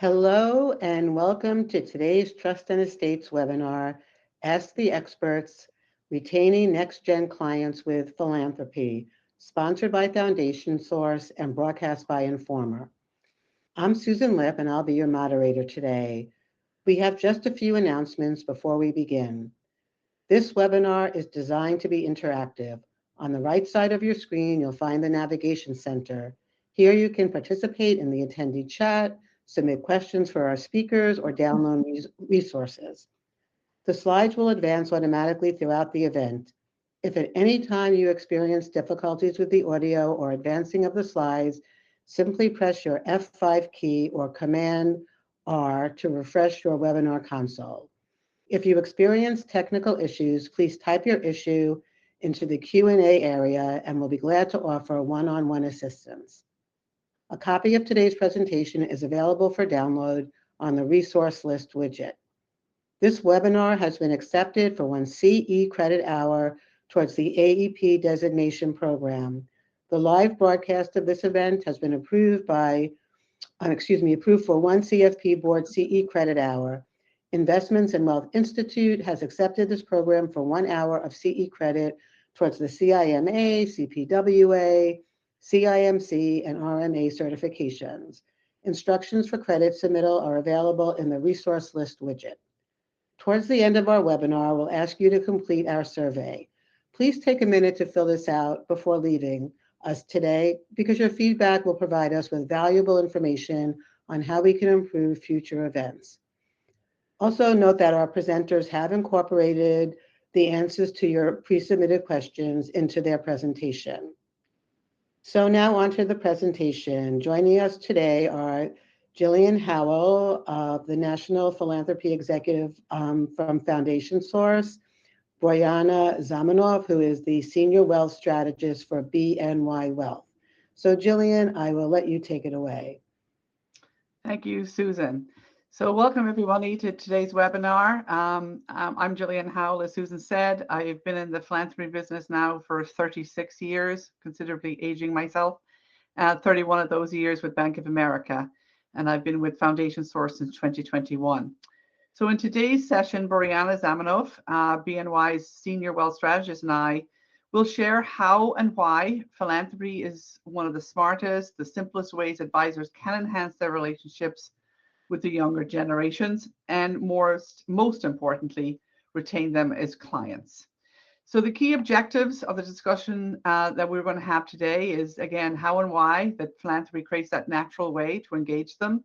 Hello and welcome to today's Trust and Estates webinar, Ask the Experts, Retaining NextGen Clients with Philanthropy, sponsored by Foundation Source and broadcast by Informer. I'm Susan Lipp and I'll be your moderator today. We have just a few announcements before we begin. This webinar is designed to be interactive. On the right side of your screen, you'll find the Navigation Center. Here you can participate in the attendee chat, submit questions for our speakers, or download resources. The slides will advance automatically throughout the event. If at any time you experience difficulties with the audio or advancing of the slides, simply press your F5 key or Command R to refresh your webinar console. If you experience technical issues, please type your issue into the Q&A area and we'll be glad to offer one-on-one assistance. A copy of today's presentation is available for download on the resource list widget. This webinar has been accepted for 1 CE credit hour towards the AEP designation program. The live broadcast of this event has been approved for 1 CFP board CE credit hour. Investments in Wealth Institute has accepted this program for 1 hour of CE credit towards the CIMA, CPWA, CIMC, and RMA certifications. Instructions for credit submittal are available in the resource list widget. Towards the end of our webinar, we'll ask you to complete our survey. Please take a minute to fill this out before leaving us today because your feedback will provide us with valuable information on how we can improve future events. Also note that our presenters have incorporated the answers to your pre-submitted questions into their presentation. So now on to the presentation. Joining us today are Gillian Howell, the National Philanthropy Executive from Foundation Source, Boryana Zamanoff, who is the Senior Wealth Strategist for BNY Wealth. So Gillian, I will let you take it away. Thank you, Susan. So welcome everybody to today's webinar. I'm Gillian Howell, as Susan said. I've been in the philanthropy business now for 36 years, considerably aging myself, 31 of those years with Bank of America, and I've been with Foundation Source since 2021. So in today's session, Boryana Zamanoff, BNY's Senior Wealth Strategist, and I will share how and why philanthropy is one of the smartest, the simplest ways advisors can enhance their relationships with the younger generations, and most importantly, retain them as clients. So the key objectives of the discussion that we're going to have today is, again, how and why that philanthropy creates that natural way to engage them,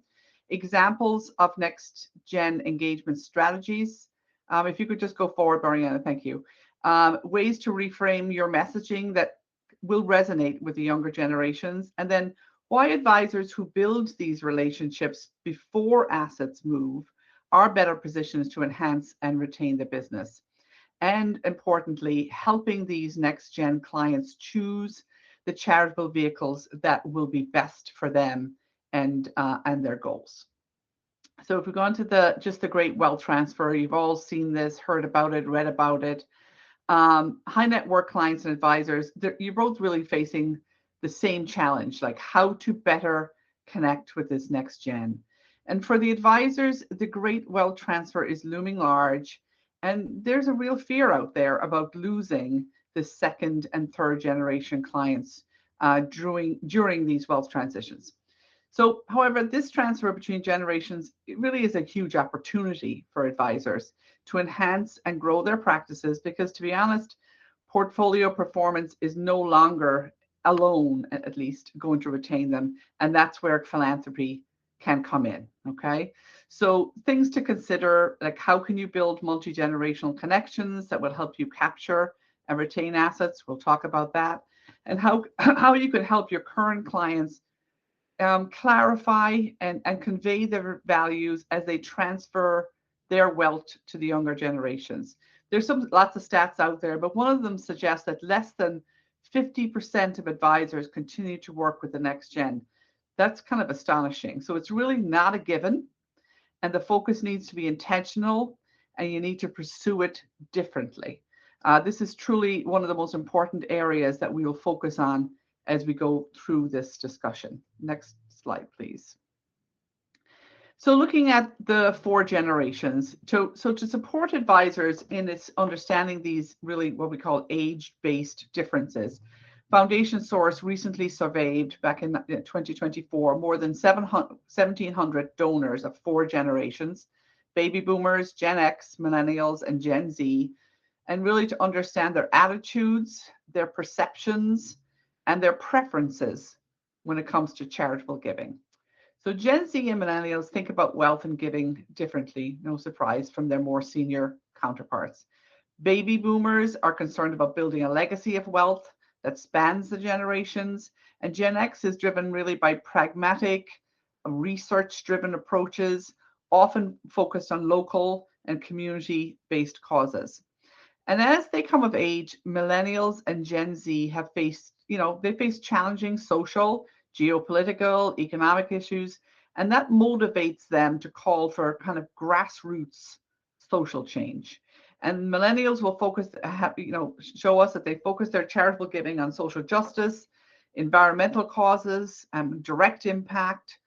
examples of next-gen engagement strategies. If you could just go forward, Boryana, thank you. Ways to reframe your messaging that will resonate with the younger generations, and then why advisors who build these relationships before assets move are better positioned to enhance and retain the business. And importantly, helping these next-gen clients choose the charitable vehicles that will be best for them and their goals. So if we go on to the great wealth transfer, you've all seen this, heard about it, read about it. High net worth clients and advisors, you're both really facing the same challenge, like how to better connect with this next gen. And for the advisors, the great wealth transfer is looming large, and there's a real fear out there about losing the second and third generation clients during these wealth transitions. So, however, this transfer between generations, it really is a huge opportunity for advisors to enhance and grow their practices because, to be honest, portfolio performance is no longer alone, at least, going to retain them. And that's where philanthropy can come in, okay? So things to consider, like how can you build multi-generational connections that will help you capture and retain assets? We'll talk about that. And how you can help your current clients clarify and convey their values as they transfer their wealth to the younger generations. There's lots of stats out there, but one of them suggests that less than 50% of advisors continue to work with the next gen. That's kind of astonishing. So it's really not a given, and the focus needs to be intentional, and you need to pursue it differently. This is truly one of the most important areas that we will focus on as we go through this discussion. Next slide, please. So looking at the 4 generations, so to support advisors in its understanding these really what we call age-based differences, Foundation Source recently surveyed back in 2024 more than 1,700 donors of 4 generations, baby boomers, Gen X, millennials, and Gen Z, and really to understand their attitudes, their perceptions, and their preferences when it comes to charitable giving. So Gen Z and millennials think about wealth and giving differently, no surprise, from their more senior counterparts. Baby boomers are concerned about building a legacy of wealth that spans the generations, and Gen X is driven really by pragmatic, research-driven approaches, often focused on local and community-based causes. And as they come of age, millennials and Gen Z have faced, they face challenging social, geopolitical, economic issues, and that motivates them to call for kind of grassroots social change. And millennials will show us that they focus their charitable giving on social justice, environmental causes, direct impact,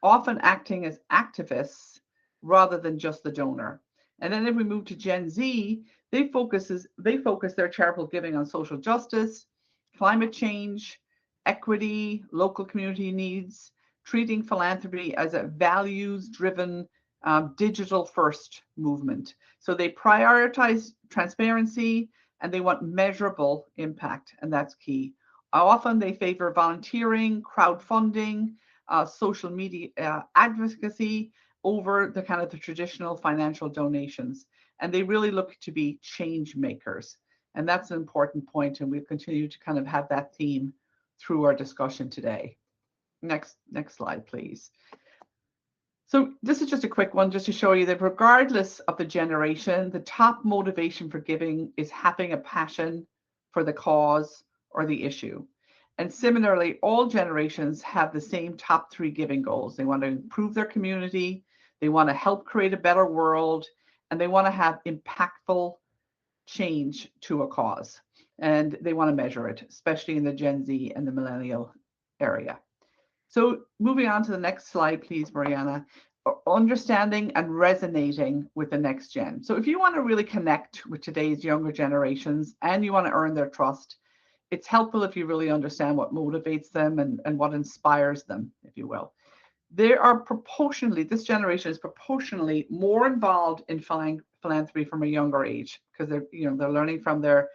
often acting as activists rather than just the donor. And then if we move to Gen Z, they focus their charitable giving on social justice, climate change, equity, local community needs, treating philanthropy as a values-driven digital-first movement. So they prioritize transparency and they want measurable impact, and that's key. Often they favor volunteering, crowdfunding, social media advocacy over the kind of the traditional financial donations. And they really look to be change makers. And that's an important point, and we'll continue to kind of have that theme through our discussion today. Next slide, please. So this is just a quick one just to show you that regardless of the generation, the top motivation for giving is having a passion for the cause or the issue. And similarly, all generations have the same top 3 giving goals. They want to improve their community, they want to help create a better world, and they want to have impactful change to a cause. And they want to measure it, especially in the Gen Z and the millennial area. So moving on to the next slide, please, Boryana. Understanding and resonating with the next gen. So if you want to really connect with today's younger generations and you want to earn their trust, it's helpful if you really understand what motivates them and what inspires them, if you will. This generation is proportionally more involved in philanthropy from a younger age because they're learning from their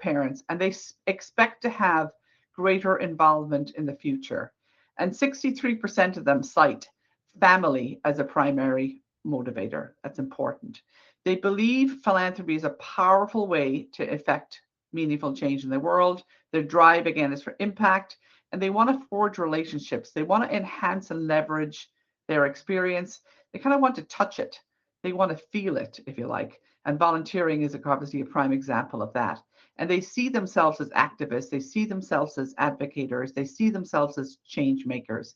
parents, and they expect to have greater involvement in the future. And 63% of them cite family as a primary motivator. That's important. They believe philanthropy is a powerful way to effect meaningful change in the world. Their drive, again, is for impact, and they want to forge relationships. They want to enhance and leverage their experience. They kind of want to touch it. They want to feel it, if you like. And volunteering is obviously a prime example of that. And they see themselves as activists. They see themselves as advocators. They see themselves as change makers.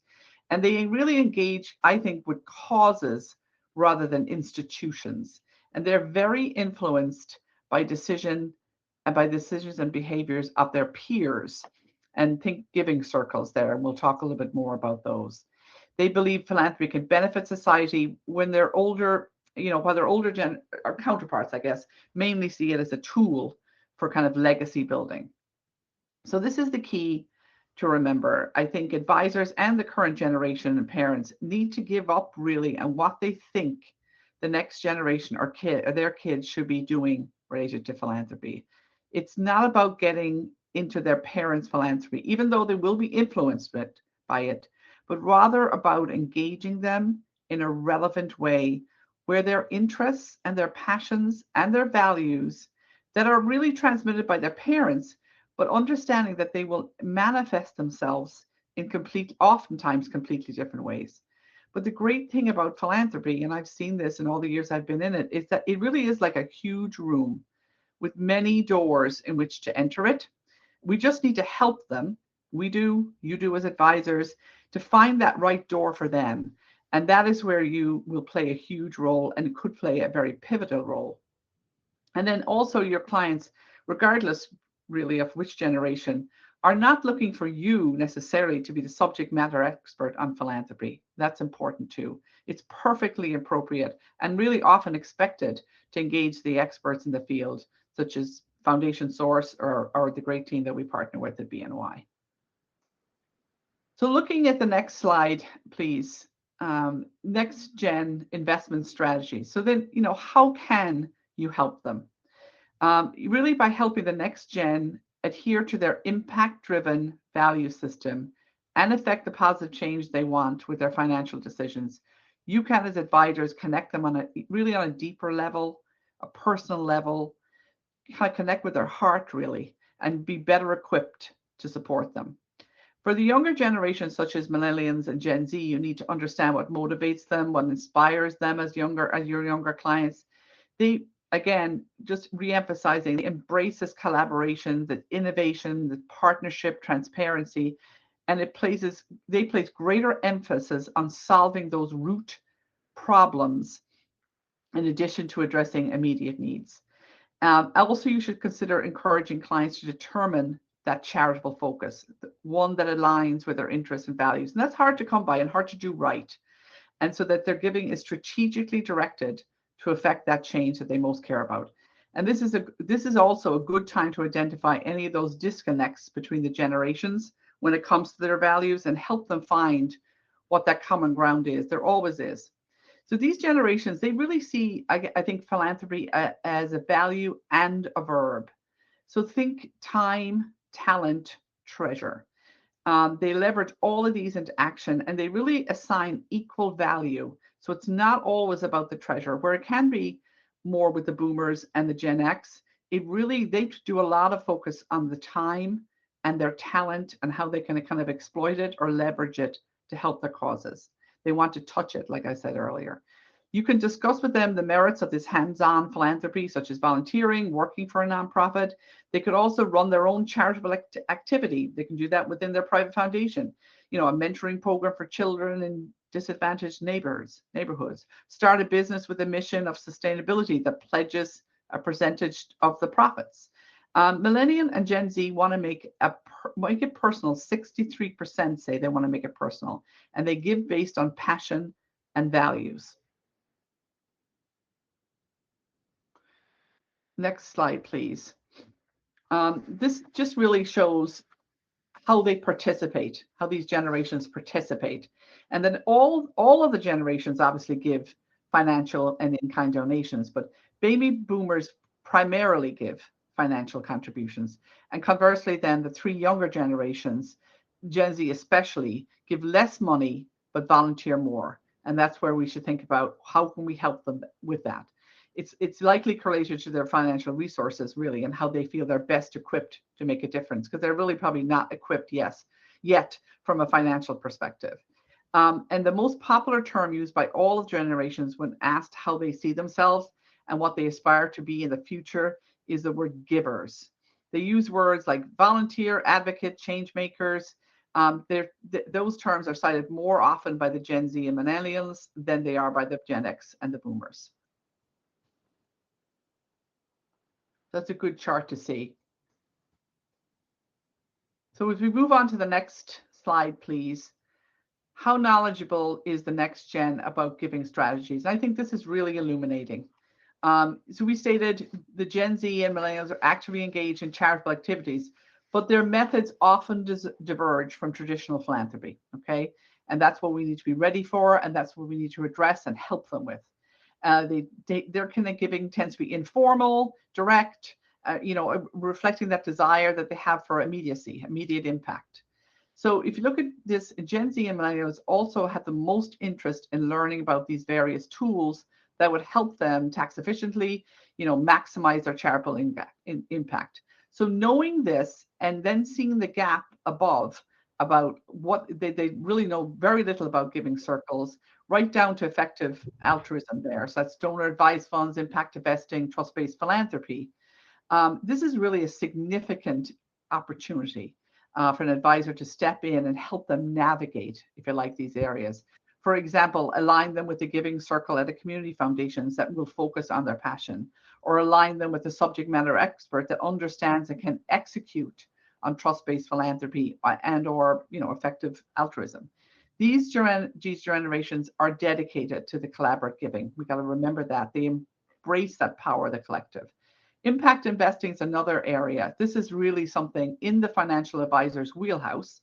And they really engage, I think, with causes rather than institutions. And they're very influenced by decisions and behaviors of their peers. And think giving circles there, and we'll talk a little bit more about those. They believe philanthropy can benefit society when they're older, while their older or counterparts, I guess, mainly see it as a tool for kind of legacy building. So this is the key to remember. I think advisors and the current generation and parents need to give up really on what they think the next generation or their kids should be doing related to philanthropy. It's not about getting into their parents' philanthropy, even though they will be influenced by it, but rather about engaging them in a relevant way where their interests and their passions and their values that are really transmitted by their parents, but understanding that they will manifest themselves in oftentimes completely different ways. But the great thing about philanthropy, and I've seen this in all the years I've been in it, is that it really is like a huge room with many doors in which to enter it. We just need to help them. You do as advisors, to find that right door for them. And that is where you will play a huge role and could play a very pivotal role. And then also your clients, regardless really of which generation, are not looking for you necessarily to be the subject matter expert on philanthropy. That's important too. It's perfectly appropriate and really often expected to engage the experts in the field, such as Foundation Source or the great team that we partner with at BNY. So looking at the next slide, please. Next gen investment strategy. So then, how can you help them? Really by helping the next gen adhere to their impact-driven value system and affect the positive change they want with their financial decisions. You can, as advisors, connect them on a deeper level, a personal level, kind of connect with their heart really, and be better equipped to support them. For the younger generations, such as millennials and Gen Z, you need to understand what motivates them, what inspires them as your younger clients. They, again, just re-emphasizing, they embrace this collaboration, the innovation, the partnership, transparency, and they place greater emphasis on solving those root problems in addition to addressing immediate needs. Also, you should consider encouraging clients to determine that charitable focus, one that aligns with their interests and values. And that's hard to come by and hard to do right. And so that their giving is strategically directed to affect that change that they most care about. And this is also a good time to identify any of those disconnects between the generations when it comes to their values and help them find what that common ground is. There always is. So these generations, they really see, I think, philanthropy as a value and a verb. So think time, talent, treasure. They leverage all of these into action and they really assign equal value. So it's not always about the treasure, where it can be more with the boomers and the Gen X. They do a lot of focus on the time and their talent and how they can kind of exploit it or leverage it to help their causes. They want to touch it, like I said earlier. You can discuss with them the merits of this hands-on philanthropy, such as volunteering, working for a nonprofit. They could also run their own charitable activity. They can do that within their private foundation. A mentoring program for children in disadvantaged neighborhoods. Start a business with a mission of sustainability that pledges a percentage of the profits. Millennial and Gen Z want to make it personal. 63% say they want to make it personal, and they give based on passion and values. Next slide, please. This just really shows how they participate, how these generations participate. And then all of the generations obviously give financial and in-kind donations, but baby boomers primarily give financial contributions. And conversely, then the three younger generations, Gen Z especially, give less money, but volunteer more. And that's where we should think about how can we help them with that. It's likely correlated to their financial resources, really, and how they feel they're best equipped to make a difference, because they're really probably not equipped yet from a financial perspective. And the most popular term used by all of generations when asked how they see themselves and what they aspire to be in the future is the word givers. They use words like volunteer, advocate, change makers. Those terms are cited more often by the Gen Z and millennials than they are by the Gen X and the boomers. That's a good chart to see. So as we move on to the next slide, please. How knowledgeable is the next gen about giving strategies? And I think this is really illuminating. So we stated the Gen Z and millennials are actively engaged in charitable activities, but their methods often diverge from traditional philanthropy, okay? And that's what we need to be ready for, and that's what we need to address and help them with. Their kind of giving tends to be informal, direct, reflecting that desire that they have for immediate impact. So if you look at this, Gen Z and millennials also have the most interest in learning about these various tools that would help them tax efficiently, maximize their charitable impact. So knowing this and then seeing the gap above about what they really know very little about giving circles, right down to effective altruism there. So that's donor advised funds, impact investing, trust-based philanthropy. This is really a significant opportunity for an advisor to step in and help them navigate, if you like, these areas. For example, align them with the giving circle at a community foundations that will focus on their passion, or align them with a subject matter expert that understands and can execute on trust-based philanthropy and or effective altruism. These generations are dedicated to the collaborative giving. We got to remember that. They embrace that power of the collective. Impact investing is another area. This is really something in the financial advisor's wheelhouse,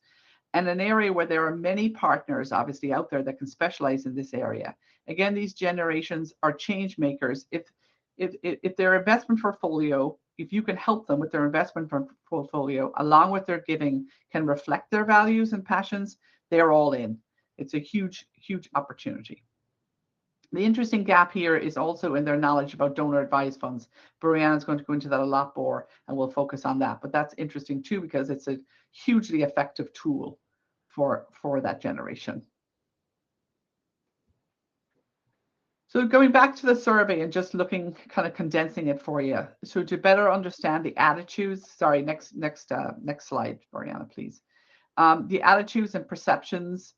and an area where there are many partners obviously out there that can specialize in this area. Again, these generations are change makers. If their investment portfolio, if you can help them with their investment portfolio along with their giving can reflect their values and passions, they're all in. It's a huge, huge opportunity. The interesting gap here is also in their knowledge about donor advised funds. Boryana is going to go into that a lot more, and we'll focus on that. But that's interesting too, because it's a hugely effective tool for that generation. So going back to the survey and just looking, kind of condensing it for you. So to better understand the attitudes, sorry, next slide, Boryana, please. The attitudes and perceptions.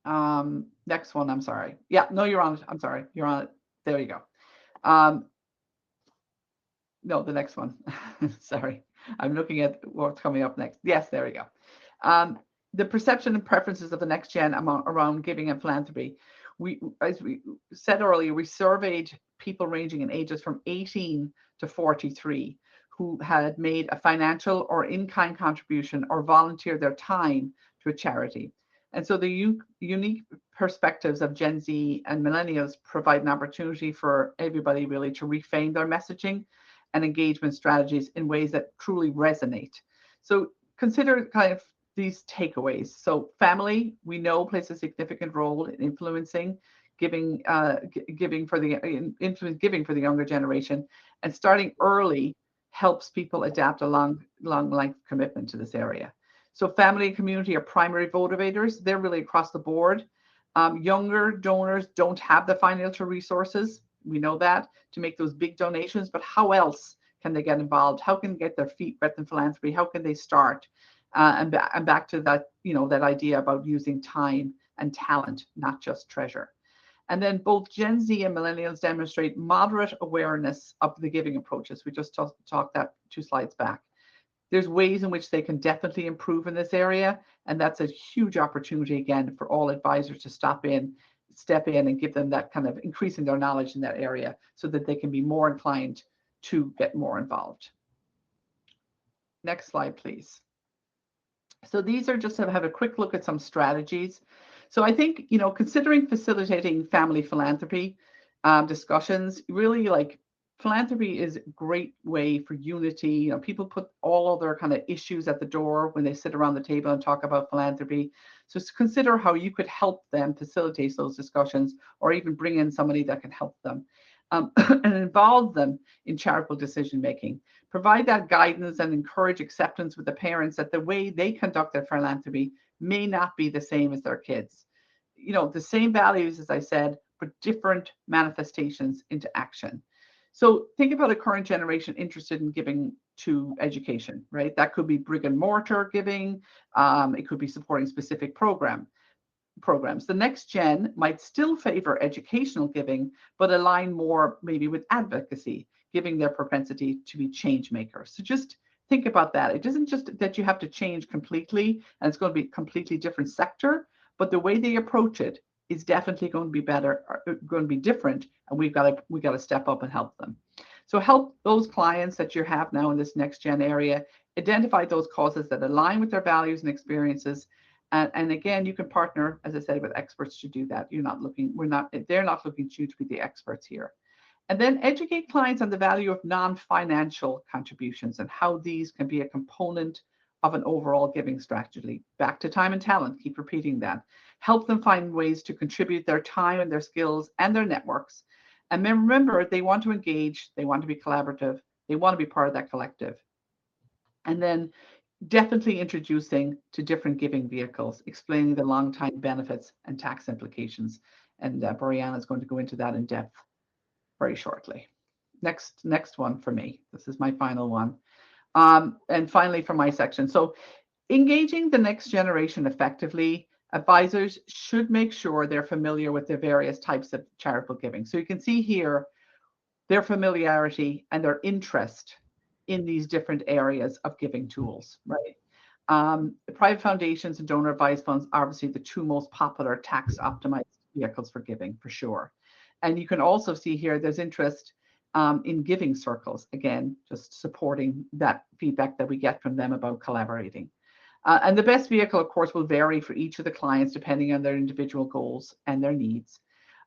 Next one, I'm sorry. Yeah, no, you're on it. I'm sorry, you're on it. There you go. No, the next one. Sorry, I'm looking at what's coming up next. Yes, there we go. The perception and preferences of the next gen around giving and philanthropy. As we said earlier, we surveyed people ranging in ages from 18 to 43 who had made a financial or in-kind contribution or volunteered their time to a charity. And so the unique perspectives of Gen Z and millennials provide an opportunity for everybody really to reframe their messaging and engagement strategies in ways that truly resonate. So consider kind of these takeaways. So family, we know, plays a significant role in influencing giving for the younger generation, and starting early helps people adapt a long life commitment to this area. So family and community are primary motivators. They're really across the board. Younger donors don't have the financial resources, we know that, to make those big donations, but how else can they get involved? How can they get their feet wet in philanthropy? How can they start? And back to that, that idea about using time and talent, not just treasure. And then both Gen Z and millennials demonstrate moderate awareness of the giving approaches. We just talked that 2 slides back. There's ways in which they can definitely improve in this area. And that's a huge opportunity, again, for all advisors to step in and give them that kind of increasing their knowledge in that area so that they can be more inclined to get more involved. Next slide, please. So these are just to have a quick look at some strategies. So I think, considering facilitating family philanthropy discussions, really, like, philanthropy is a great way for unity. People put all of their kind of issues at the door when they sit around the table and talk about philanthropy. So consider how you could help them facilitate those discussions, or even bring in somebody that can help them and involve them in charitable decision making. Provide that guidance and encourage acceptance with the parents that the way they conduct their philanthropy may not be the same as their kids. The same values, as I said, but different manifestations into action. So think about a current generation interested in giving to education, right? That could be brick and mortar giving. It could be supporting specific programs. The next gen might still favor educational giving, but align more maybe with advocacy, giving their propensity to be change makers. So just think about that. It isn't just that you have to change completely and it's going to be a completely different sector, but the way they approach it is definitely going to be better, going to be different, and we've got to step up and help them. So help those clients that you have now in this next gen area identify those causes that align with their values and experiences. And again, you can partner, as I said, with experts to do that. They're not looking to you to be the experts here. And then educate clients on the value of non-financial contributions and how these can be a component of an overall giving strategy. Back to time and talent, keep repeating that. Help them find ways to contribute their time and their skills and their networks. And then remember, they want to engage, they want to be collaborative, they want to be part of that collective. And then definitely introducing to different giving vehicles, explaining the long-time benefits and tax implications. And Boryana is going to go into that in depth very shortly. Next one for me. This is my final one. And finally, for my section. So engaging the next generation effectively, advisors should make sure they're familiar with the various types of charitable giving. So you can see here their familiarity and their interest in these different areas of giving tools, right? Private foundations and donor advised funds are obviously the two most popular tax optimized vehicles for giving, for sure. And you can also see here there's interest in giving circles, again, just supporting that feedback that we get from them about collaborating. And the best vehicle, of course, will vary for each of the clients depending on their individual goals and their needs.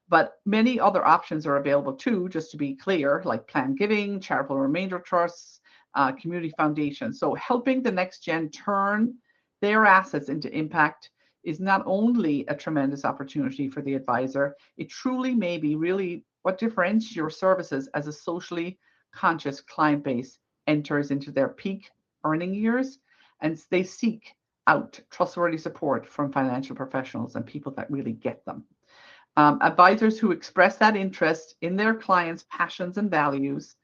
But many other options are available too, just to be clear, like planned giving, charitable remainder trusts, community foundations. So helping the NextGen turn their assets into impact is not only a tremendous opportunity for the advisor, it truly may be really what differentiates your services as a socially conscious client base enters into their peak earning years, and they seek out trustworthy support from financial professionals and people that really get them. Advisors who express that interest in their clients' passions and values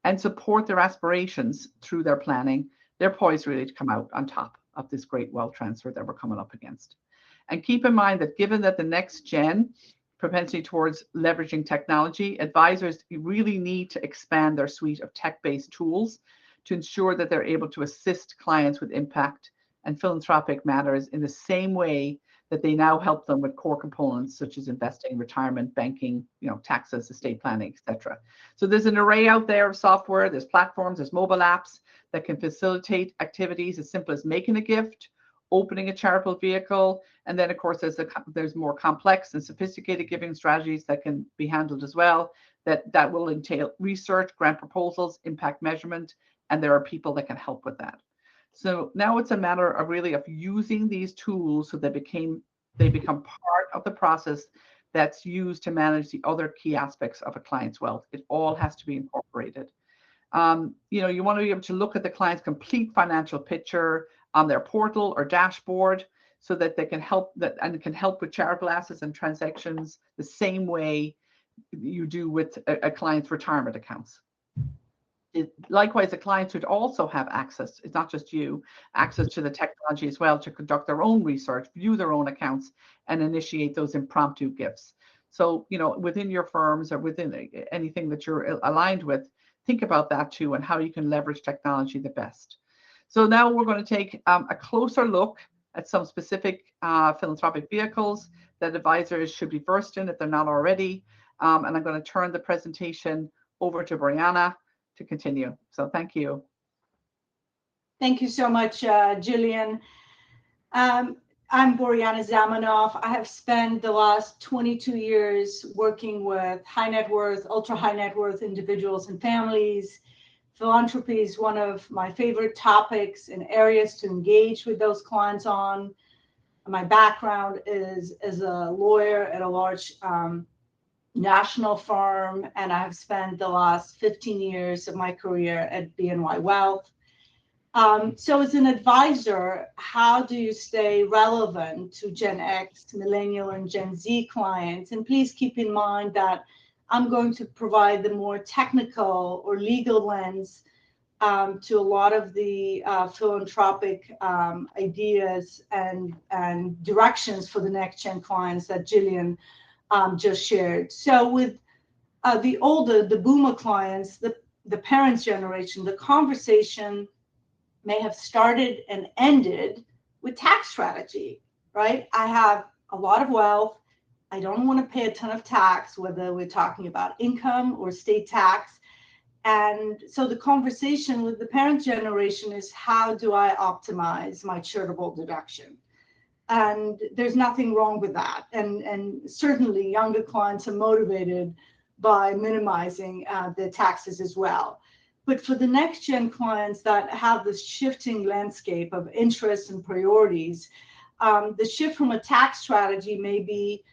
and support their aspirations through their planning, they're poised really to come out on top of this great wealth transfer that we're coming up against. And keep in mind that given that the NextGen propensity towards leveraging technology, advisors really need to expand their suite of tech-based tools to ensure that they're able to assist clients with impact and philanthropic matters in the same way that they now help them with core components such as investing, retirement, banking, taxes, estate planning, etc. So there's an array out there of software, there's platforms, there's mobile apps that can facilitate activities as simple as making a gift, opening a charitable vehicle, and then of course there's more complex and sophisticated giving strategies that can be handled as well, that will entail research, grant proposals, impact measurement, and there are people that can help with that. So now it's a matter of really of using these tools so they become part of the process that's used to manage the other key aspects of a client's wealth. It all has to be incorporated. You want to be able to look at the client's complete financial picture on their portal or dashboard so that they can help with charitable assets and transactions the same way you do with a client's retirement accounts. Likewise, the clients would also have access, it's not just you, access to the technology as well to conduct their own research, view their own accounts, and initiate those impromptu gifts. So, within your firms or within anything that you're aligned with, think about that too and how you can leverage technology the best. So now we're going to take a closer look at some specific philanthropic vehicles that advisors should be versed in if they're not already. And I'm going to turn the presentation over to Boryana to continue. So thank you. Thank you so much, Gillian. I'm Boryana Zamanoff. I have spent the last 22 years working with high net worth, ultra high net worth individuals and families. Philanthropy is one of my favorite topics and areas to engage with those clients on. My background is as a lawyer at a large national firm, and I have spent the last 15 years of my career at BNY Wealth. So as an advisor, how do you stay relevant to Gen X, Millennial, and Gen Z clients? And please keep in mind that I'm going to provide the more technical or legal lens to a lot of the philanthropic ideas and directions for the NextGen clients that Gillian just shared. So with the boomer clients, the parents' generation, the conversation may have started and ended with tax strategy, right? I have a lot of wealth. I don't want to pay a ton of tax, whether we're talking about income or state tax. And so the conversation with the parent generation is, how do I optimize my charitable deduction? And there's nothing wrong with that. And certainly younger clients are motivated by minimizing their taxes as well. But for the NextGen clients that have this shifting landscape of interests and priorities, the shift from a tax strategy may be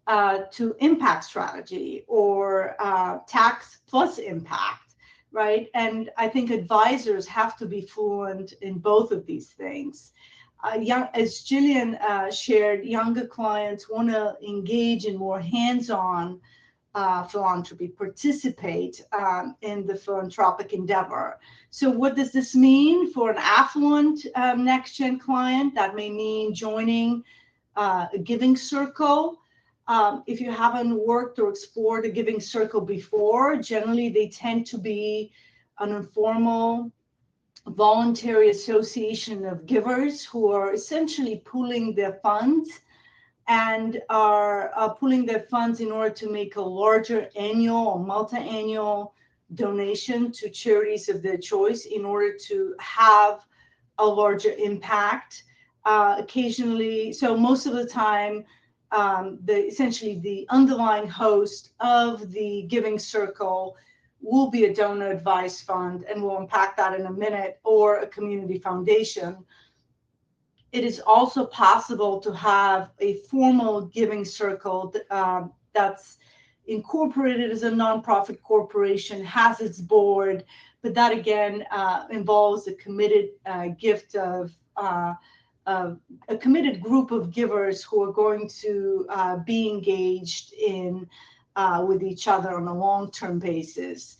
to impact strategy or tax plus impact, right? And I think advisors have to be fluent in both of these things. As Gillian shared, younger clients want to engage in more hands-on philanthropy, participate in the philanthropic endeavor. So what does this mean for an affluent NextGen client? That may mean joining a giving circle. If you haven't worked or explored a giving circle before, generally they tend to be an informal, voluntary association of givers who are essentially pooling their funds and are pooling their funds in order to make a larger annual or multi-annual donation to charities of their choice in order to have a larger impact. Occasionally, so most of the time, essentially the underlying host of the giving circle will be a donor advised fund, and we'll unpack that in a minute, or a community foundation. It is also possible to have a formal giving circle that's incorporated as a nonprofit corporation, has its board, but that again involves a committed gift of a committed group of givers who are going to be engaged in with each other on a long-term basis.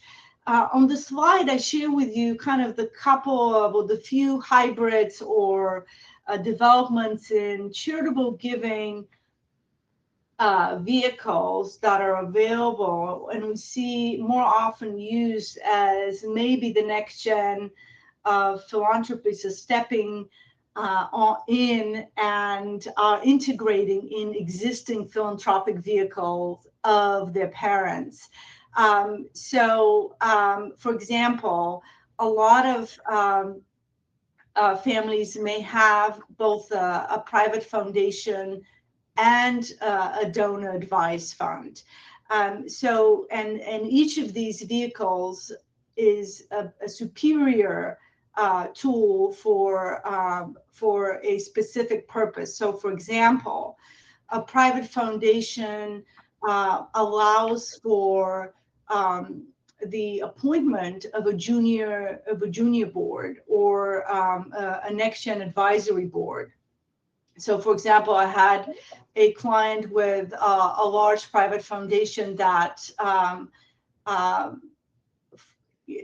On the slide, I share with you kind of the couple of, or the few hybrids or developments in charitable giving vehicles that are available, and we see more often used as maybe the next gen of philanthropists are stepping in and are integrating in existing philanthropic vehicles of their parents. For example, a lot of families may have both a private foundation and a donor advised fund. And each of these vehicles is a superior tool for a specific purpose. So, for example, a private foundation allows for the appointment of a junior board or a NextGen advisory board. So, for example, I had a client with a large private foundation that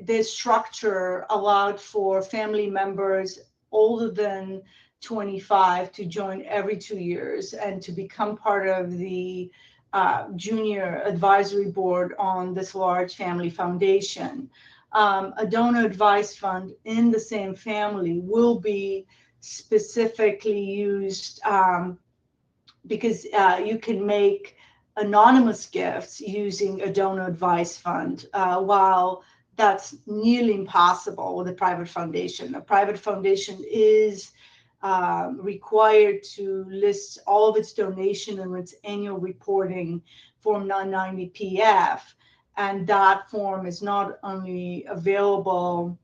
this structure allowed for family members older than 25 to join every 2 years and to become part of the junior advisory board on this large family foundation. A donor advised fund in the same family will be specifically used because you can make anonymous gifts using a donor advised fund, while that's nearly impossible with a private foundation. A private foundation is required to list all of its donation in its annual reporting Form 990-PF, and that form is not only available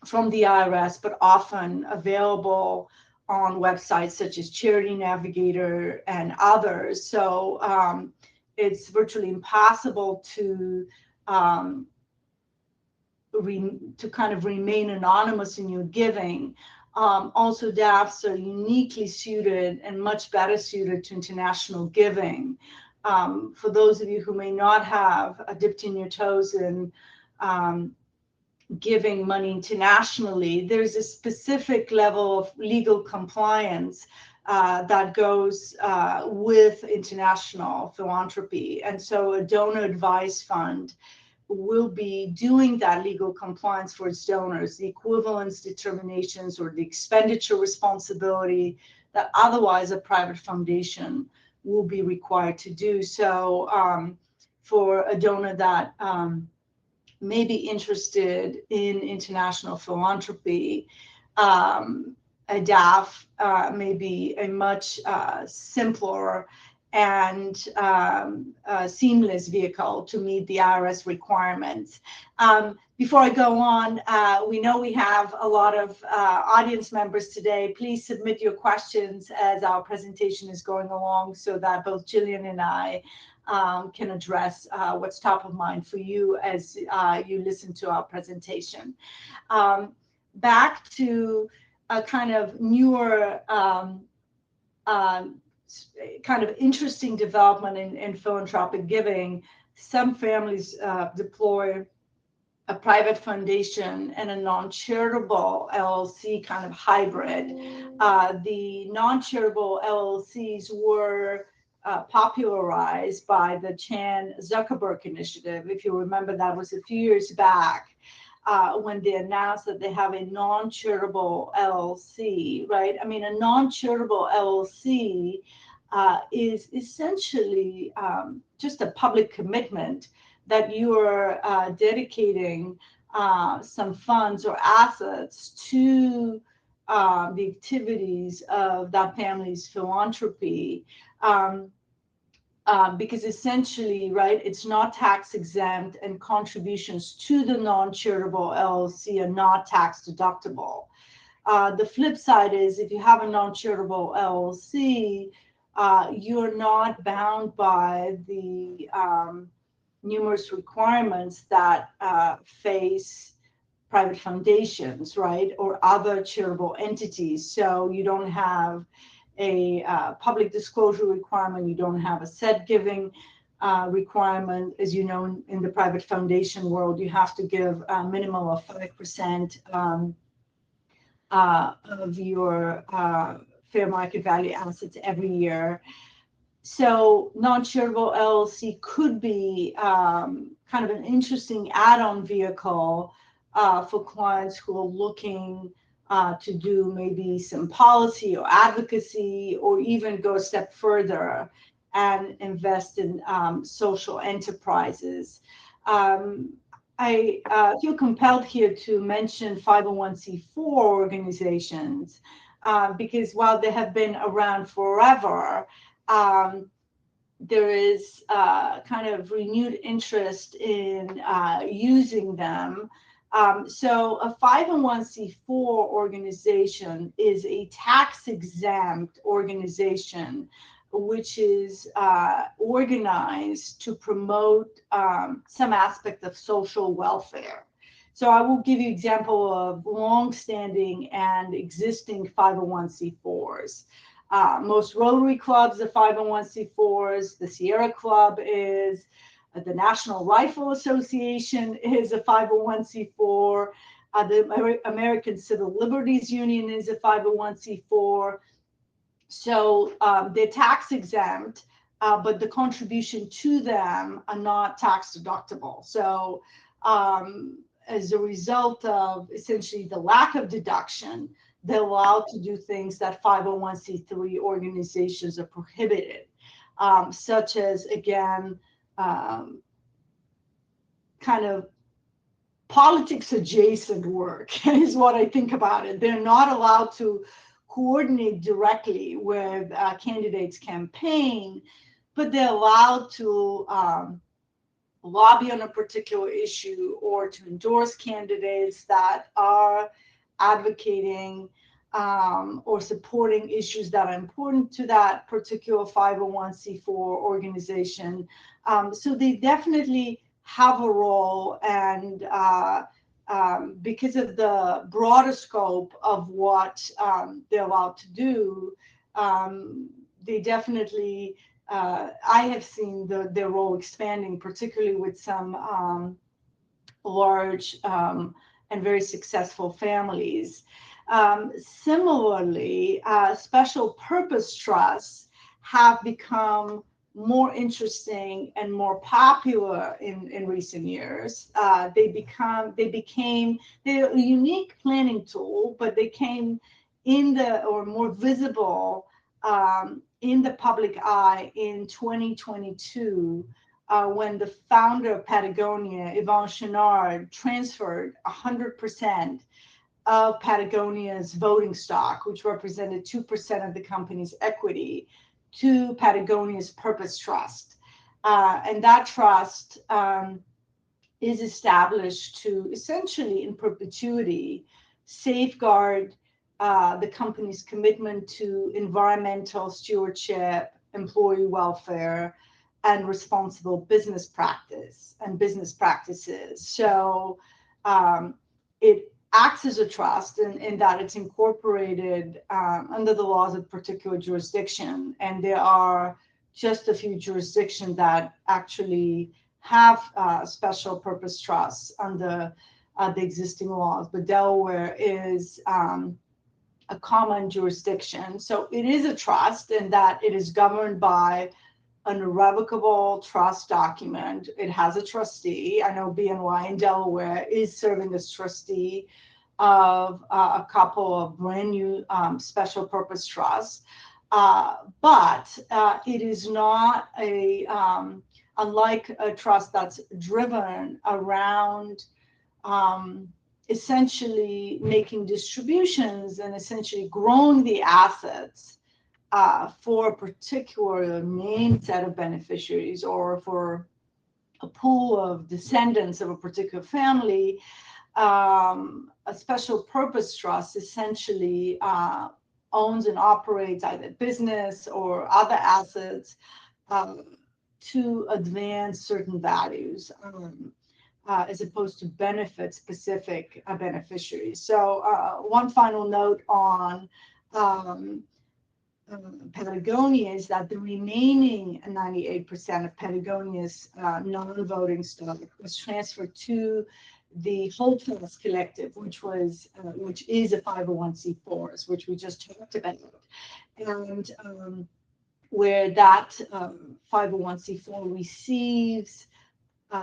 from the IRS, but often available on websites such as Charity Navigator and others. So it's virtually impossible to kind of remain anonymous in your giving. Also, DAFs are uniquely suited and much better suited to international giving. For those of you who may not have dipped in your toes in giving money internationally, there's a specific level of legal compliance that goes with international philanthropy. And so a donor advised fund will be doing that legal compliance for its donors, the equivalence determinations or the expenditure responsibility that otherwise a private foundation will be required to do. So for a donor that may be interested in international philanthropy, a DAF may be a much simpler and seamless vehicle to meet the IRS requirements. Before I go on, we know we have a lot of audience members today. Please submit your questions as our presentation is going along so that both Gillian and I can address what's top of mind for you as you listen to our presentation. Back to a kind of newer kind of interesting development in philanthropic giving. Some families deploy a private foundation and a non-charitable LLC kind of hybrid. The non-charitable LLCs were popularized by the Chan Zuckerberg initiative. If you remember, that was a few years back. when they announce that they have a non-charitable LLC, right? I mean, a non-charitable LLC is essentially just a public commitment that you are dedicating some funds or assets to the activities of that family's philanthropy. Because essentially, right, it's not tax exempt and contributions to the non-charitable LLC are not tax deductible. The flip side is if you have a non-charitable LLC, you're not bound by the numerous requirements that face private foundations, right, or other charitable entities. So you don't have a public disclosure requirement, you don't have a set giving requirement. As you know, in the private foundation world, you have to give a minimum of 5% of your fair market value assets every year. So non-charitable LLC could be kind of an interesting add-on vehicle for clients who are looking to do maybe some policy or advocacy, or even go a step further and invest in social enterprises. I feel compelled here to mention 501c4 organizations because while they have been around forever, there is kind of renewed interest in using them. So a 501c4 organization is a tax-exempt organization which is organized to promote some aspect of social welfare. So I will give you an example of long-standing and existing 501c4s. Most Rotary clubs are 501c4s. The Sierra Club is. The National Rifle Association is a 501c4. The American Civil Liberties Union is a 501c4. So they're tax exempt, but the contribution to them are not tax deductible. So as a result of essentially the lack of deduction, they're allowed to do things that 501c3 organizations are prohibited, such as, again, kind of politics adjacent work is what I think about it. They're not allowed to coordinate directly with candidates' campaign, but they're allowed to lobby on a particular issue or to endorse candidates that are advocating or supporting issues that are important to that particular 501c4 organization. So they definitely have a role, and because of the broader scope of what they're allowed to do, they definitely, I have seen their role expanding, particularly with some large and very successful families. Similarly, special purpose trusts have become more interesting and more popular in recent years. They're a unique planning tool, but they came more visible in the public eye in 2022 when the founder of Patagonia, Yvon Chouinard, transferred 100% of Patagonia's voting stock, which represented 2% of the company's equity, to Patagonia's Purpose Trust. And that trust is established to essentially, in perpetuity, safeguard the company's commitment to environmental stewardship, employee welfare, and responsible business practice and business practices. So it acts as a trust in that it's incorporated under the laws of particular jurisdiction. And there are just a few jurisdictions that actually have special purpose trusts under the existing laws. But Delaware is a common jurisdiction. So it is a trust in that it is governed by an irrevocable trust document. It has a trustee. I know BNY in Delaware is serving as trustee of a couple of brand new special purpose trusts. But it is not unlike a trust that's driven around essentially making distributions and essentially growing the assets for a particular main set of beneficiaries or for a pool of descendants of a particular family. A special purpose trust essentially owns and operates either business or other assets to advance certain values as opposed to benefit specific beneficiaries. So one final note on Patagonia is that the remaining 98% of Patagonia's non-voting stock was transferred to the Whole Trust Collective, which is a 501c4, which we just talked about, and where that 501c4 receives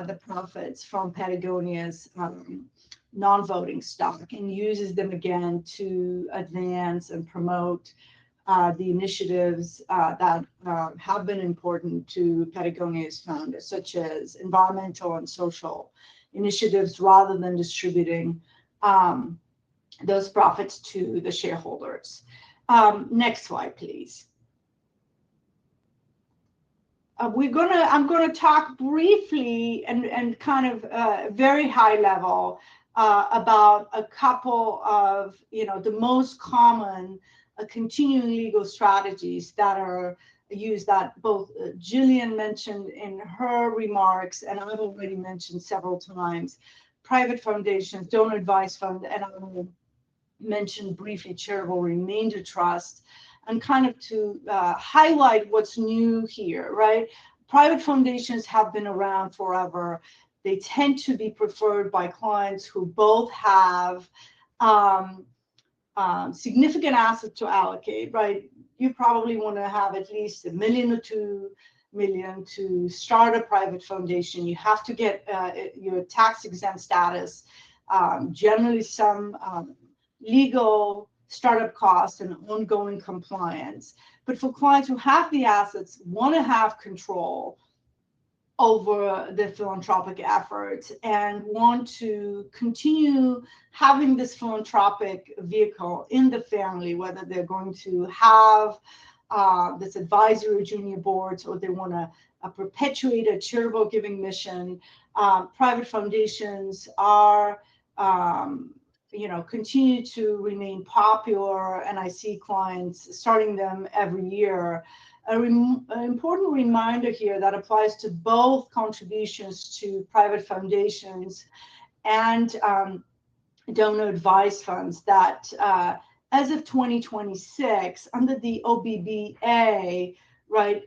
the profits from Patagonia's non-voting stock and uses them again to advance and promote the initiatives that have been important to Patagonia's founders, such as environmental and social initiatives, rather than distributing those profits to the shareholders. Next slide, please. I'm going to talk briefly and kind of very high level about a couple of the most common continuing legal strategies that are used, that both Gillian mentioned in her remarks and I've already mentioned several times: private foundations, donor advised fund, and I will mention briefly charitable remainder trust, and kind of to highlight what's new here, right? Private foundations have been around forever. They tend to be preferred by clients who both have significant assets to allocate, right? You probably want to have at least $1 million or $2 million to start a private foundation. You have to get your tax exempt status, generally some legal startup costs and ongoing compliance. But for clients who have the assets, want to have control over the philanthropic efforts and want to continue having this philanthropic vehicle in the family, whether they're going to have this advisory or junior boards, or they want to perpetuate a charitable giving mission, private foundations are continue to remain popular, and I see clients starting them every year. An important reminder here that applies to both contributions to private foundations and donor advised funds, that as of 2026, under the OBBA, right,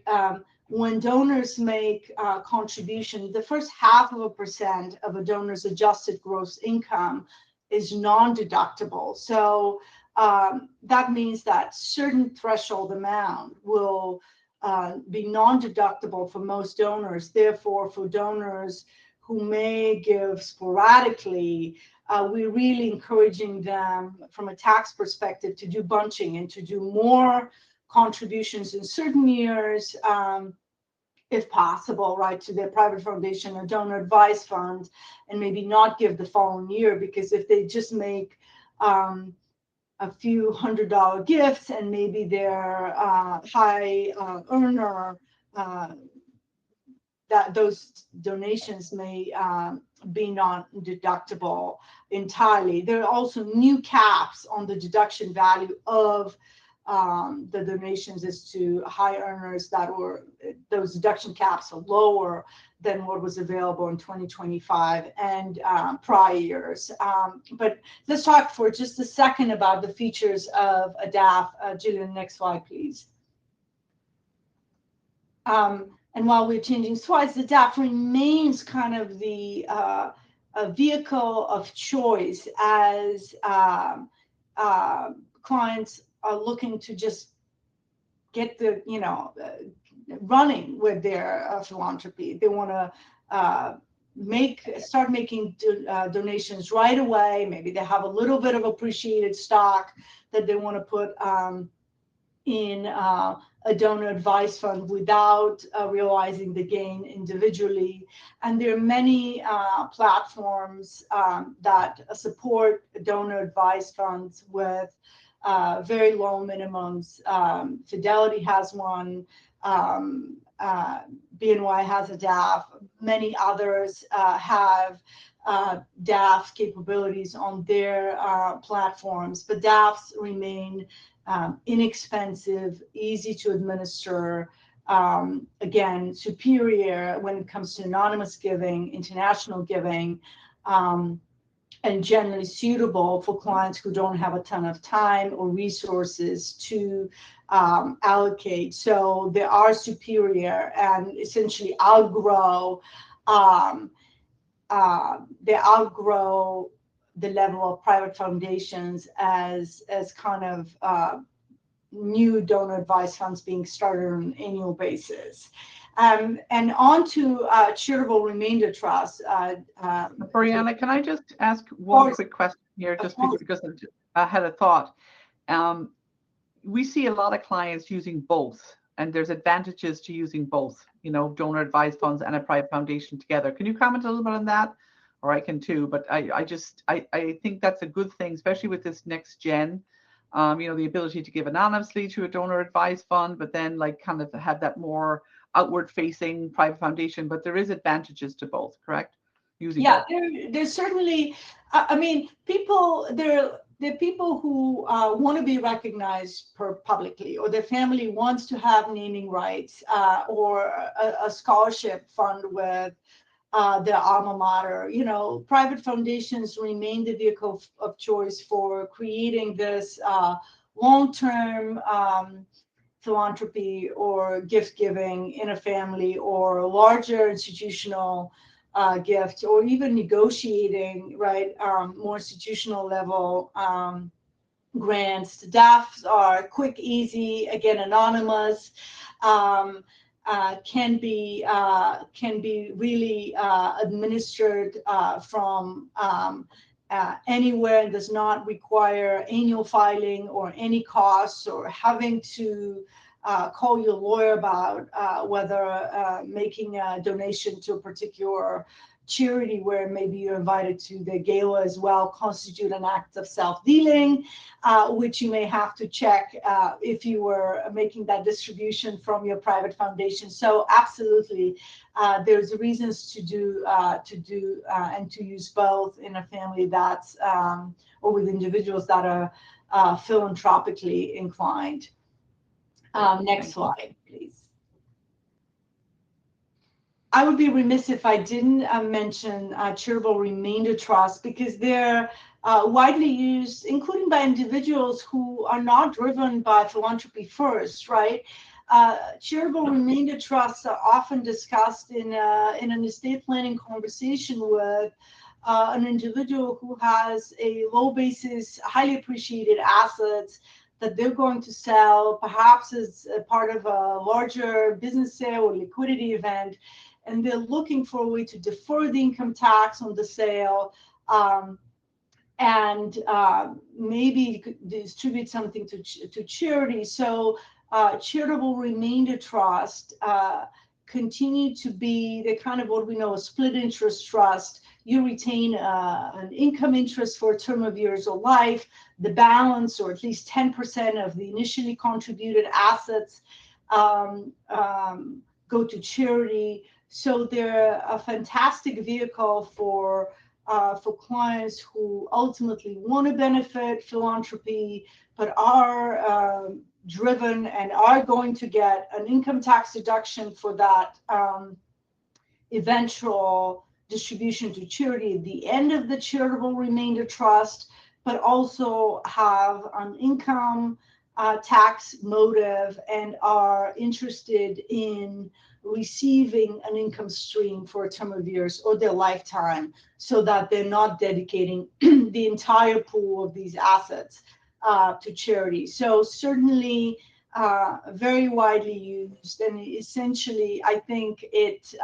when donors make contribution, the first 0.5% of a donor's adjusted gross income is non-deductible. So that means that certain threshold amount will be non-deductible for most donors. Therefore, for donors who may give sporadically, we're really encouraging them from a tax perspective to do bunching and to do more contributions in certain years, if possible, right, to their private foundation or donor advised fund, and maybe not give the following year, because if they just make a few $100 gifts and maybe they're high earner, that those donations may be non-deductible entirely. There are also new caps on the deduction value of the donations as to high earners, those deduction caps are lower than what was available in 2025 and prior years. But let's talk for just a second about the features of a DAF. Gillian, next slide, please. And while we're changing slides, the DAF remains kind of the a vehicle of choice as clients are looking to just get the running with their philanthropy. They want to start making donations right away. Maybe they have a little bit of appreciated stock that they want to put in a donor advised fund without realizing the gain individually. And there are many platforms that support donor advised funds with very low minimums. Fidelity has one, BNY has a DAF, many others have DAF capabilities on their platforms, but DAFs remain inexpensive, easy to administer, again, superior when it comes to anonymous giving, international giving, and generally suitable for clients who don't have a ton of time or resources to allocate. So they are superior and essentially outgrow the level of private foundations as kind of new donor advised funds being started on an annual basis. And on to charitable remainder trust. Boryana, can I just ask one quick question here, just because I had a thought. We see a lot of clients using both, and there's advantages to using both, donor advised funds and a private foundation together. Can you comment a little bit on that? Or I can too, but I think that's a good thing, especially with this NextGen, the ability to give anonymously to a donor advised fund, but then kind of have that more outward facing private foundation. But there is advantages to both, correct? Both. There's certainly, there are people who want to be recognized publicly, or their family wants to have naming rights, or a scholarship fund with their alma mater. Private foundations remain the vehicle of choice for creating this long-term philanthropy or gift giving in a family, or larger institutional gift, or even negotiating, more institutional level grants. DAFs are quick, easy, again, anonymous. Can be really administered from anywhere, and does not require annual filing or any costs, or having to call your lawyer about whether making a donation to a particular charity, where maybe you're invited to the gala as well, constitute an act of self-dealing, which you may have to check if you were making that distribution from your private foundation. So absolutely, there's reasons to do and to use both in a family that's or with individuals that are philanthropically inclined. Next slide, please. I would be remiss if I didn't mention charitable remainder trusts, because they're widely used, including by individuals who are not driven by philanthropy first, right? Charitable remainder trusts are often discussed in an estate planning conversation with an individual who has a low basis, highly appreciated assets that they're going to sell, perhaps as a part of a larger business sale or liquidity event, and they're looking for a way to defer the income tax on the sale, and maybe distribute something to charity. So charitable remainder trust continue to be the kind of what we know a split interest trust. You retain an income interest for a term of years or life. The balance, or at least 10% of the initially contributed assets, go to charity. So they're a fantastic vehicle for clients who ultimately want to benefit philanthropy, but are driven and are going to get an income tax deduction for that eventual distribution to charity at the end of the charitable remainder trust, but also have an income tax motive and are interested in receiving an income stream for a term of years or their lifetime, so that they're not dedicating the entire pool of these assets to charity. So certainly very widely used, and essentially, I think it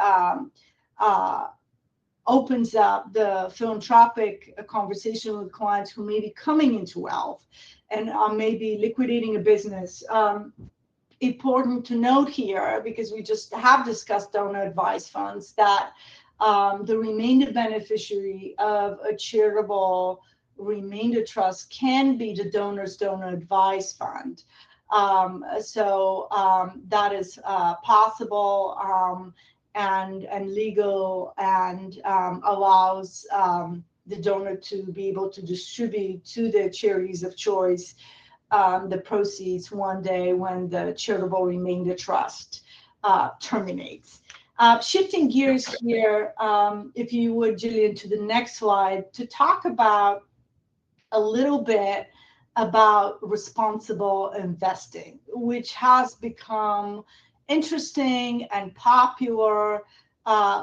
opens up the philanthropic conversation with clients who may be coming into wealth and maybe liquidating a business. Important to note here, because we just have discussed donor advised funds, that the remainder beneficiary of a charitable remainder trust can be the donor's donor advised fund. So that is possible and legal, and allows the donor to be able to distribute to their charities of choice the proceeds one day when the charitable remainder trust terminates. Shifting gears here, if you would, Gillian, to the next slide, to talk about a little bit about responsible investing, which has become interesting and popular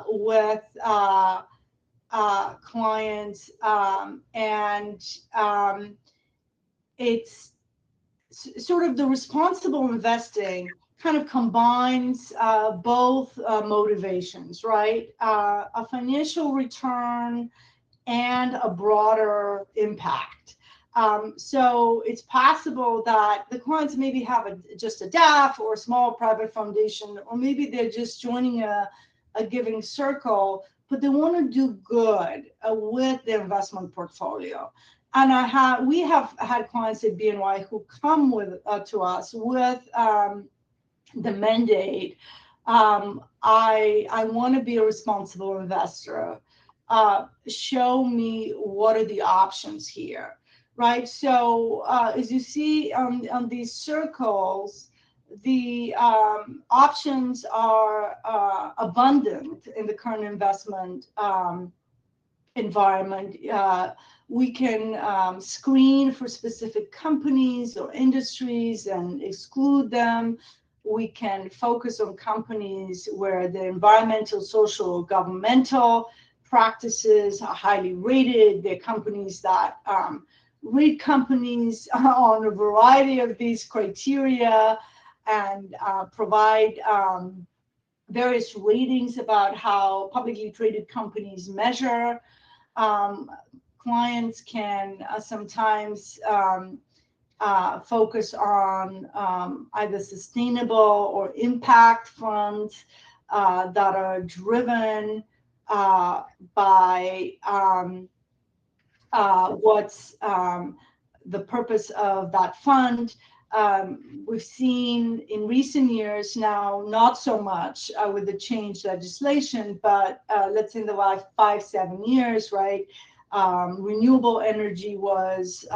with clients, and it's sort of the responsible investing kind of combines both motivations, right? A financial return and a broader impact. So it's possible that the clients maybe have just a DAF or a small private foundation, or maybe they're just joining a giving circle, but they want to do good with their investment portfolio. And we have had clients at BNY who come to us with the mandate. I want to be a responsible investor. Show me what are the options here, right? So as you see on these circles, the options are abundant in the current investment environment. We can screen for specific companies or industries and exclude them. We can focus on companies where the environmental, social, governmental practices are highly rated. They're companies that rate companies on a variety of these criteria and provide various ratings about how publicly traded companies measure. Clients can sometimes focus on either sustainable or impact funds that are driven by what's the purpose of that fund. We've seen in recent years now, not so much with the change legislation, but let's say in the last 5-7 years, right? Renewable energy was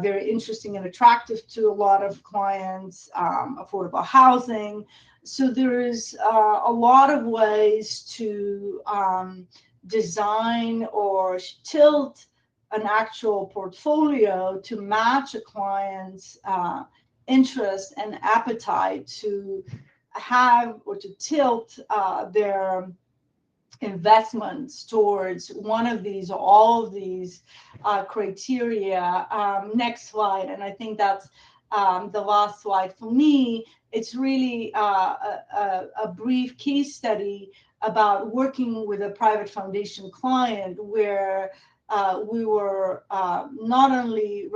very interesting and attractive to a lot of clients, affordable housing. So there is a lot of ways to design or tilt an actual portfolio to match a client's interest and appetite to have or to tilt their investments towards one of these or all of these criteria. Next slide, and I think that's the last slide for me. It's really a brief case study about working with a private foundation client where we were not only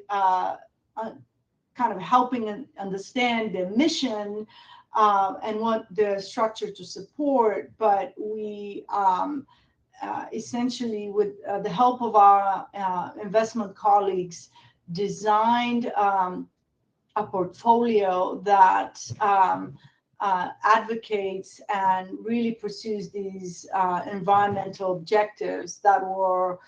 kind of helping understand their mission and what the structure to support, but we essentially, with the help of our investment colleagues, designed a portfolio that advocates and really pursues these environmental objectives that were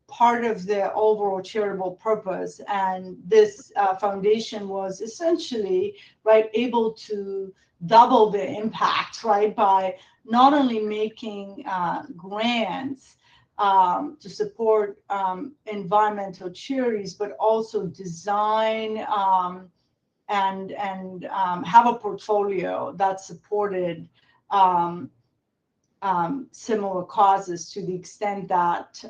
part of their overall charitable purpose. And this foundation was essentially able to double the impact by not only making grants to support environmental charities, but also design and have a portfolio that supported similar causes, to the extent that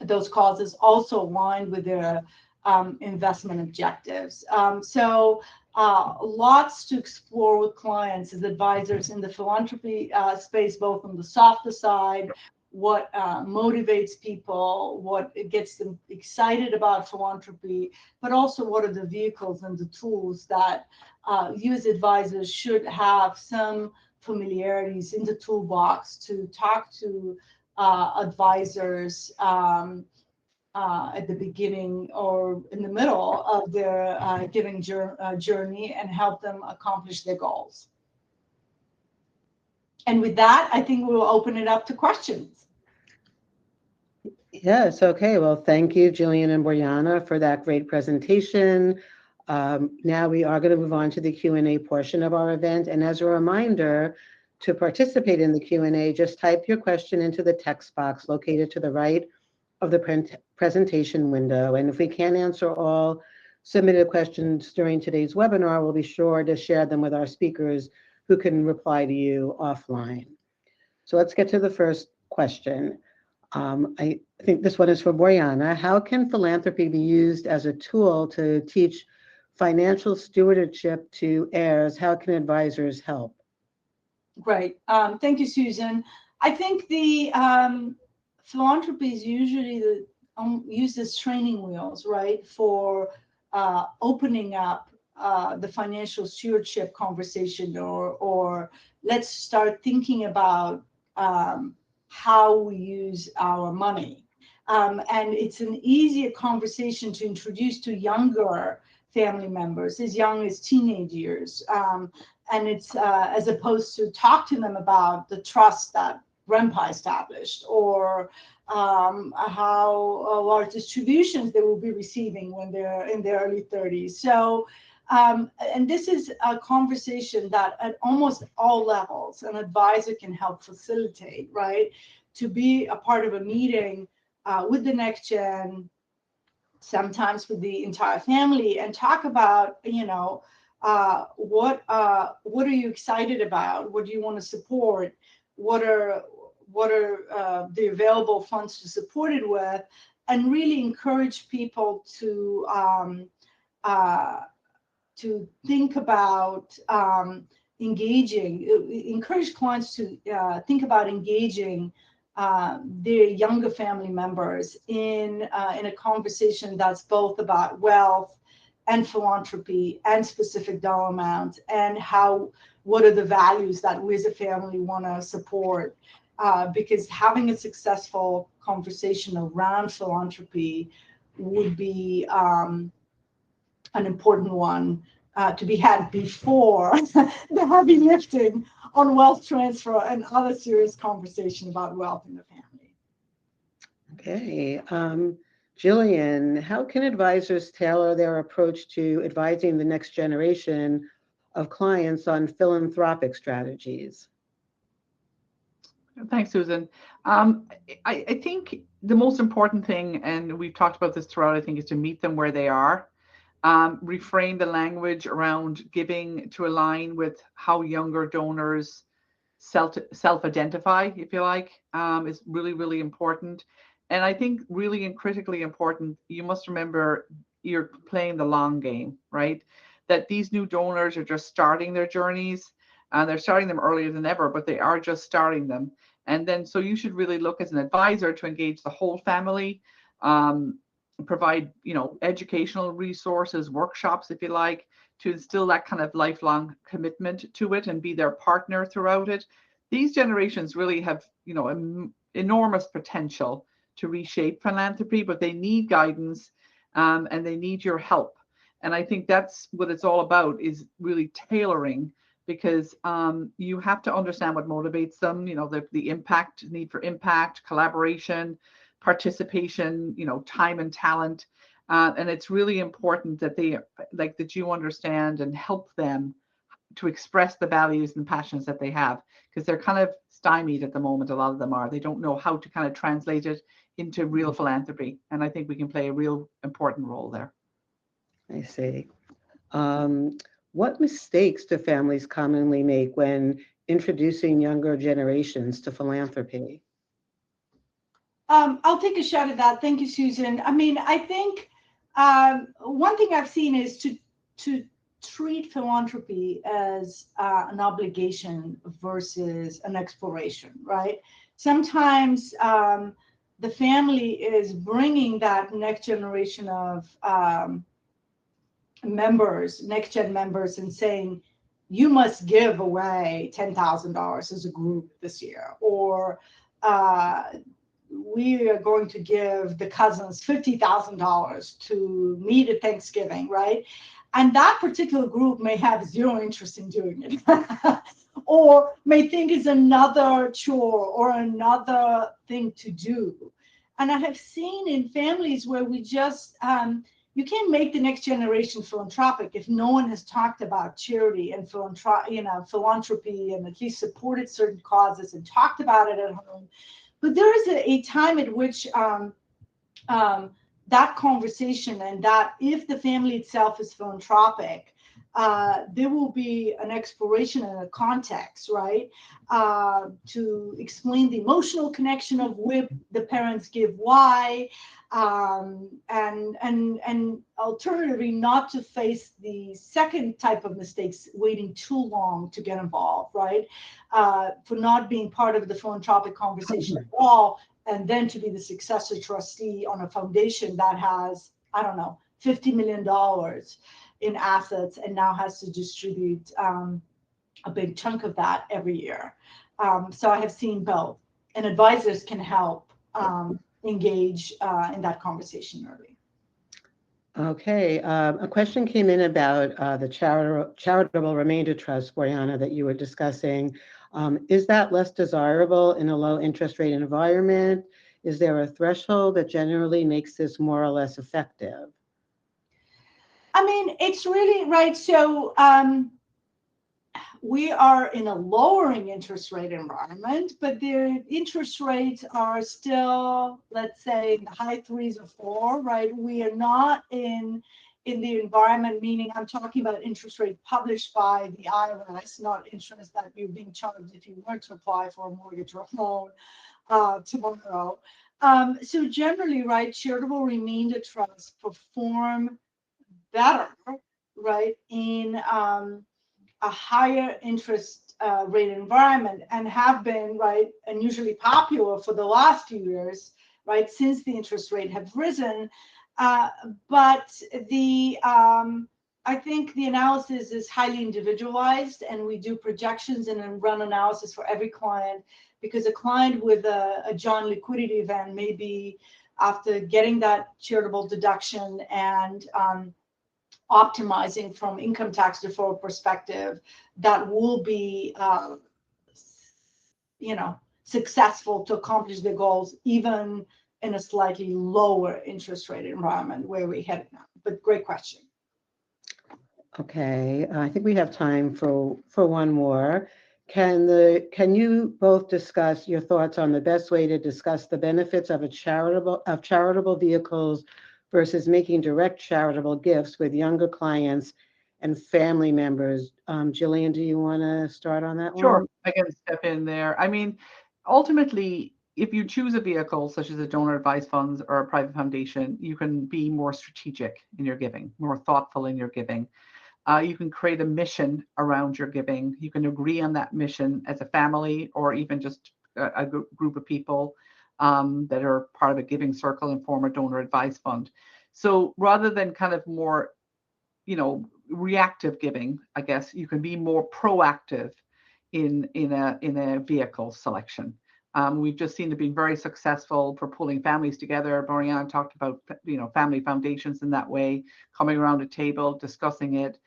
those causes also aligned with their investment objectives. Lots to explore with clients as advisors in the philanthropy space, both on the softer side, what motivates people, what gets them excited about philanthropy, but also what are the vehicles and the tools that you as advisors should have some familiarities in the toolbox to talk to advisors at the beginning or in the middle of their giving journey and help them accomplish their goals. And with that, I think we'll open it up to questions. Yes, okay. Well, thank you, Gillian and Boryana, for that great presentation. Now we are going to move on to the Q&A portion of our event. And as a reminder, to participate in the Q&A, just type your question into the text box located to the right of the presentation window. And if we can't answer all submitted questions during today's webinar, we'll be sure to share them with our speakers who can reply to you offline. So let's get to the first question. I think this one is for Boryana. How can philanthropy be used as a tool to teach financial stewardship to heirs? How can advisors help? Great. Thank you, Susan. I think the philanthropy is usually used as training wheels, right, for opening up the financial stewardship conversation, or let's start thinking about how we use our money. And it's an easier conversation to introduce to younger family members, as young as teenage years. And it's as opposed to talk to them about the trust that Grandpa established, or how large distributions they will be receiving when they're in their early 30s. So, and this is a conversation that at almost all levels, an advisor can help facilitate, right? To be a part of a meeting with the NextGen, sometimes with the entire family, and talk about, what are you excited about? What do you want to support? What are the available funds to support it with? And really encourage people to think about encourage clients to think about engaging their younger family members in a conversation that's both about wealth and philanthropy and specific dollar amounts, and what are the values that we as a family want to support. Because having a successful conversation around philanthropy would be an important one to be had before the heavy lifting on wealth transfer and other serious conversation about wealth in the family. Okay. Gillian, how can advisors tailor their approach to advising the next generation of clients on philanthropic strategies? Thanks, Susan. I think the most important thing, and we've talked about this throughout, I think, is to meet them where they are. Reframe the language around giving to align with how younger donors self-identify, if you like, is really, really important. And I think really and critically important, you must remember you're playing the long game, right? That these new donors are just starting their journeys, and they're starting them earlier than ever, but they are just starting them. And then, so you should really look as an advisor to engage the whole family, provide, educational resources, workshops, if you like, to instill that kind of lifelong commitment to it and be their partner throughout it. These generations really have, enormous potential to reshape philanthropy, but they need guidance and they need your help. And I think that's what it's all about, is really tailoring, because you have to understand what motivates them, the impact, need for impact, collaboration, participation, time and talent. And it's really important that that you understand and help them to express the values and passions that they have, because they're kind of stymied at the moment. A lot of them are. They don't know how to kind of translate it into real philanthropy. And I think we can play a real important role there. I see. What mistakes do families commonly make when introducing younger generations to philanthropy? I'll take a shot at that. Thank you, Susan. I mean, I think One thing I've seen is to treat philanthropy as an obligation versus an exploration, right? Sometimes the family is bringing that next generation of members, NextGen members, and saying, you must give away $10,000 as a group this year, or we are going to give the cousins $50,000 to meet at Thanksgiving, right? And that particular group may have zero interest in doing it, or may think it's another chore or another thing to do. And I have seen in families where we just, you can't make the next generation philanthropic if no one has talked about charity and philanthropy, and at least supported certain causes and talked about it at home. But there is a time at which that conversation, and that if the family itself is philanthropic, there will be an exploration and a context, right? To explain the emotional connection of where the parents give why, and alternatively not to face the second type of mistakes, waiting too long to get involved, right? For not being part of the philanthropic conversation at all, and then to be the successor trustee on a foundation that has, I don't know, $50 million in assets and now has to distribute a big chunk of that every year. So I have seen both, and advisors can help engage in that conversation early. Okay, a question came in about the charitable remainder trust, Boryana, that you were discussing. Is that less desirable in a low interest rate environment? Is there a threshold that generally makes this more or less effective? I mean, it's really right. So we are in a lowering interest rate environment, but the interest rates are still, let's say, in the high 3s or 4, right? We are not in the environment, meaning I'm talking about interest rate published by the IRS, not interest that you're being charged if you were to apply for a mortgage or a loan tomorrow. So generally, right, charitable remainder trusts perform better, right, in a higher interest rate environment, and have been, right, and usually popular for the last few years, right, since the interest rate have risen. But I think the analysis is highly individualized, and we do projections and then run analysis for every client, because a client with a John liquidity event may be, after getting that charitable deduction and optimizing from income tax deferral perspective, that will be, successful to accomplish the goals, even in a slightly lower interest rate environment where we're headed now. But great question. Okay, I think we have time for one more. Can you both discuss your thoughts on the best way to discuss the benefits of charitable vehicles versus making direct charitable gifts with younger clients and family members? Gillian, do you want to start on that one? Sure, I can step in there. I mean, ultimately, if you choose a vehicle such as a donor advised funds or a private foundation, you can be more strategic in your giving, more thoughtful in your giving. You can create a mission around your giving. You can agree on that mission as a family, or even just a group of people that are part of a giving circle and form a donor advised fund. So rather than kind of more, reactive giving, I guess you can be more proactive in a vehicle selection. We've just seen it being very successful for pulling families together. Boryana talked about, family foundations in that way, coming around a table, discussing it,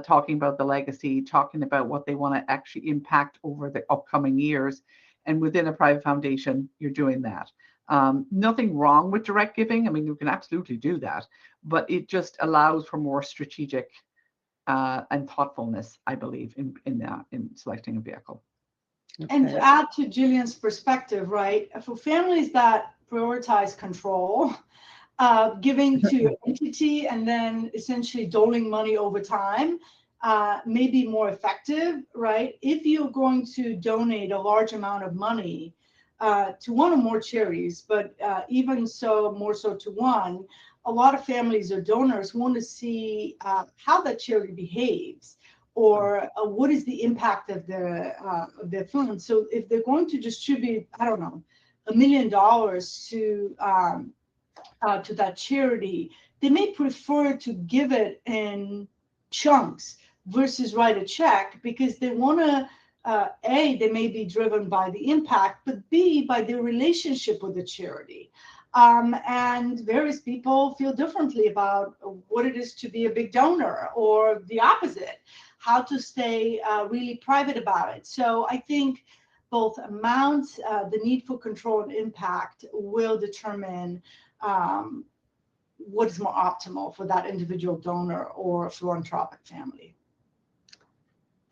talking about the legacy, talking about what they want to actually impact over the upcoming years. And within a private foundation, you're doing that. Nothing wrong with direct giving. I mean, you can absolutely do that, but it just allows for more strategic and thoughtfulness, I believe, in selecting a vehicle. Okay. And to add to Gillian's perspective, right, for families that prioritize control, giving to your entity and then essentially doling money over time may be more effective, right? If you're going to donate a large amount of money to one or more charities, but even so, more so to one, a lot of families or donors want to see how that charity behaves, or what is the impact of their funds. So if they're going to distribute, I don't know, $1 million to that charity, they may prefer to give it in chunks versus write a check, because they want to, A, they may be driven by the impact, but B, by their relationship with the charity. And various people feel differently about what it is to be a big donor, or the opposite, how to stay really private about it. So I think both amounts, the need for control and impact will determine what is more optimal for that individual donor or philanthropic family.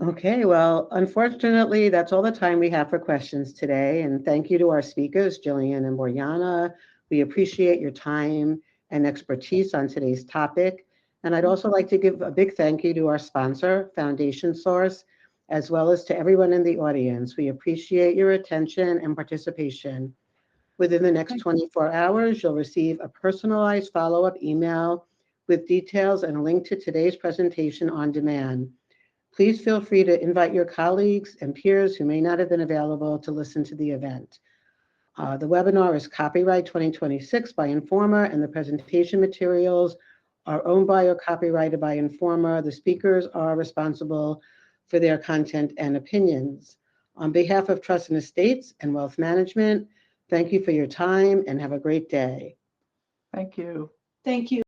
Okay, well, unfortunately, that's all the time we have for questions today. And thank you to our speakers, Gillian and Boryana. We appreciate your time and expertise on today's topic. And I'd also like to give a big thank you to our sponsor, Foundation Source, as well as to everyone in the audience. We appreciate your attention and participation. Within the next 24 hours, you'll receive a personalized follow-up email with details and a link to today's presentation on demand. Please feel free to invite your colleagues and peers who may not have been available to listen to the event. The webinar is copyright 2026 by Informa, and the presentation materials are owned by or copyrighted by Informa. The speakers are responsible for their content and opinions. On behalf of Trust and Estates and Wealth Management, thank you for your time and have a great day. Thank you. Thank you.